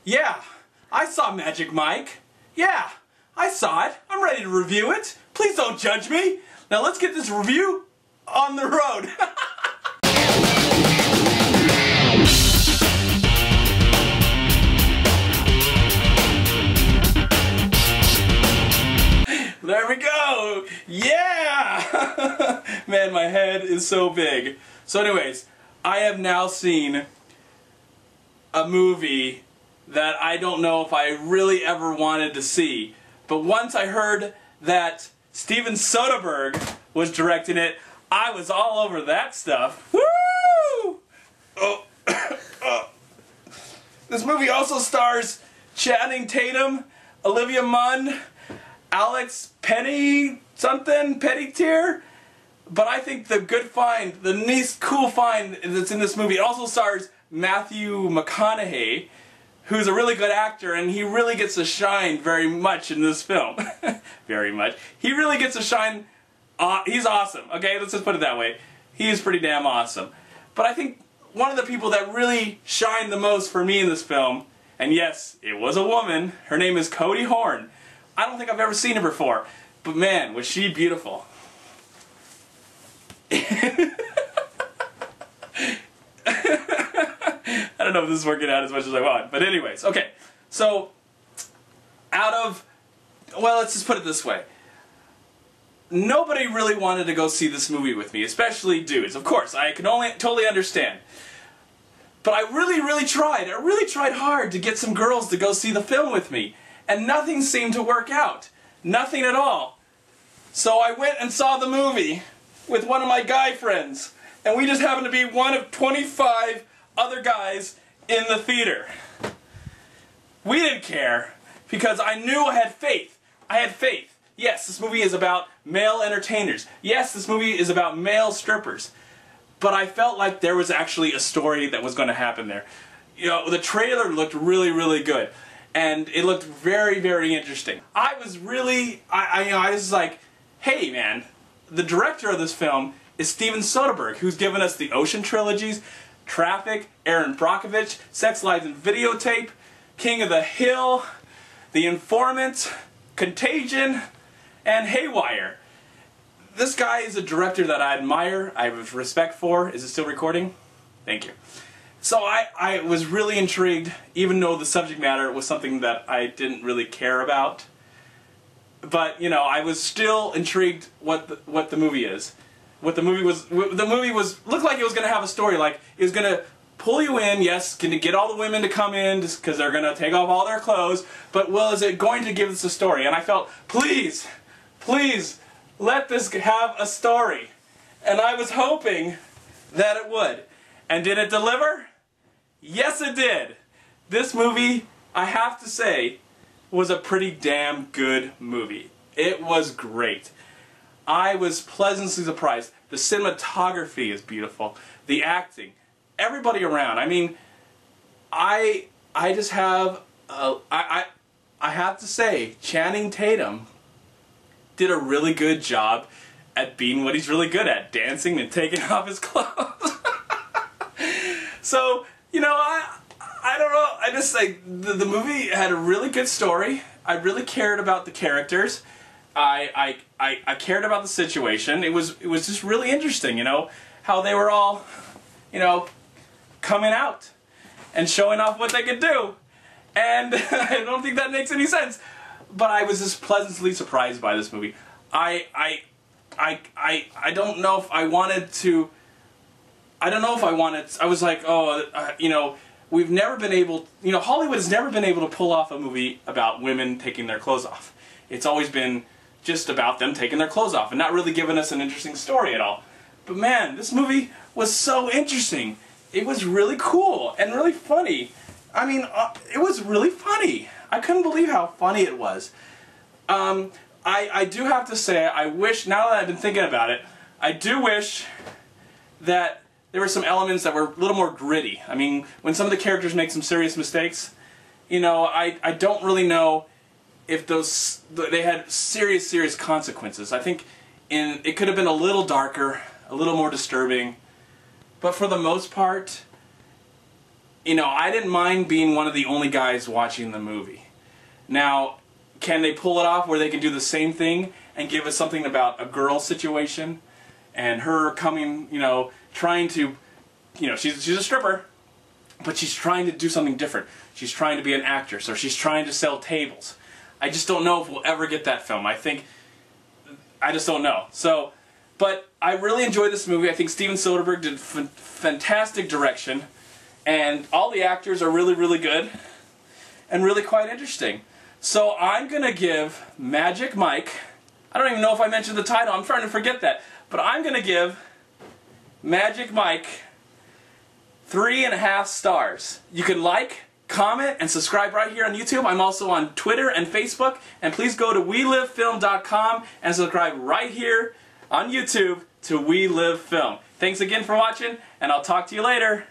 Yeah, I saw Magic Mike. Yeah, I saw it. I'm ready to review it. Please don't judge me. Now let's get this review on the road. There we go! Yeah! Man, my head is so big. So anyways, I have now seen a movie that I don't know if I really ever wanted to see. But once I heard that Steven Soderbergh was directing it, I was all over that stuff. Woo! Oh. This movie also stars Channing Tatum, Olivia Munn, Alex Pettytier. But I think the good find, the nice, cool find that's in this movie, it also stars Matthew McConaughey, who's a really good actor, and he really gets to shine very much in this film. Very much. He really gets to shine. He's awesome. Okay, let's just put it that way. He is pretty damn awesome. But I think one of the people that really shined the most for me in this film, and yes, it was a woman, her name is Cody Horn. I don't think I've ever seen her before, but man, was she beautiful. I don't know if this is working out as much as I want, but anyways, okay. So, well, let's just put it this way. Nobody really wanted to go see this movie with me, especially dudes. Of course, I can totally understand. But I really tried. I really tried hard to get some girls to go see the film with me. And nothing seemed to work out. Nothing at all. So I went and saw the movie with one of my guy friends. And we just happened to be one of 25 other guys in the theater. We didn't care because I knew I had faith. I had faith. Yes, this movie is about male entertainers. Yes, this movie is about male strippers. But I felt like there was actually a story that was going to happen there. You know, the trailer looked really good. And it looked very interesting. I was really, I was like, hey man, the director of this film is Steven Soderbergh, who's given us the Ocean trilogies, Traffic, Aaron Brockovich, Sex, Lies, and Videotape, King of the Hill, The Informant, Contagion, and Haywire. This guy is a director that I admire, I have respect for. Is it still recording? Thank you. So I was really intrigued, even though the subject matter was something that I didn't really care about. But, you know, I was still intrigued what the movie is. What the movie was, looked like it was going to have a story, like it was going to pull you in, yes, going to get all the women to come in just because they're going to take off all their clothes, but well, is it going to give us a story? And I felt, please, let this have a story. And I was hoping that it would. And did it deliver? Yes, it did. This movie, I have to say, was a pretty damn good movie. It was great. I was pleasantly surprised. The cinematography is beautiful. The acting. Everybody around. I mean, I just have, I have to say, Channing Tatum did a really good job at being what he's really good at, dancing and taking off his clothes. So, you know, I don't know, I just like, the movie had a really good story. I really cared about the characters. I cared about the situation. It was just really interesting, you know, how they were all, you know, coming out and showing off what they could do. And I don't think that makes any sense. But I was just pleasantly surprised by this movie. I don't know if I wanted to, I was like, oh, you know, we've never been able, you know, Hollywood has never been able to pull off a movie about women taking their clothes off. It's always been just about them taking their clothes off and not really giving us an interesting story at all. But man, this movie was so interesting. It was really cool and really funny. I mean, it was really funny. I couldn't believe how funny it was. I do have to say, I wish, now that I've been thinking about it, I do wish that there were some elements that were a little more gritty. I mean, when some of the characters make some serious mistakes, you know, I don't really know if they had serious consequences. I think it could have been a little darker, a little more disturbing, but for the most part, you know, I didn't mind being one of the only guys watching the movie. Now, can they pull it off where they can do the same thing and give us something about a girl situation and her coming, you know, trying to, you know, she's a stripper, but she's trying to do something different. She's trying to be an actress, or she's trying to sell tables. I just don't know if we'll ever get that film. I just don't know. So, but I really enjoyed this movie. I think Steven Soderbergh did fantastic direction, and all the actors are really, really good and really quite interesting. So I'm going to give Magic Mike, I don't even know if I mentioned the title, I'm starting to forget that, but I'm going to give Magic Mike 3.5 stars. You can like, comment, and subscribe right here on YouTube. I'm also on Twitter and Facebook, and please go to WeLiveFilm.com and subscribe right here on YouTube to We Live Film. Thanks again for watching, and I'll talk to you later.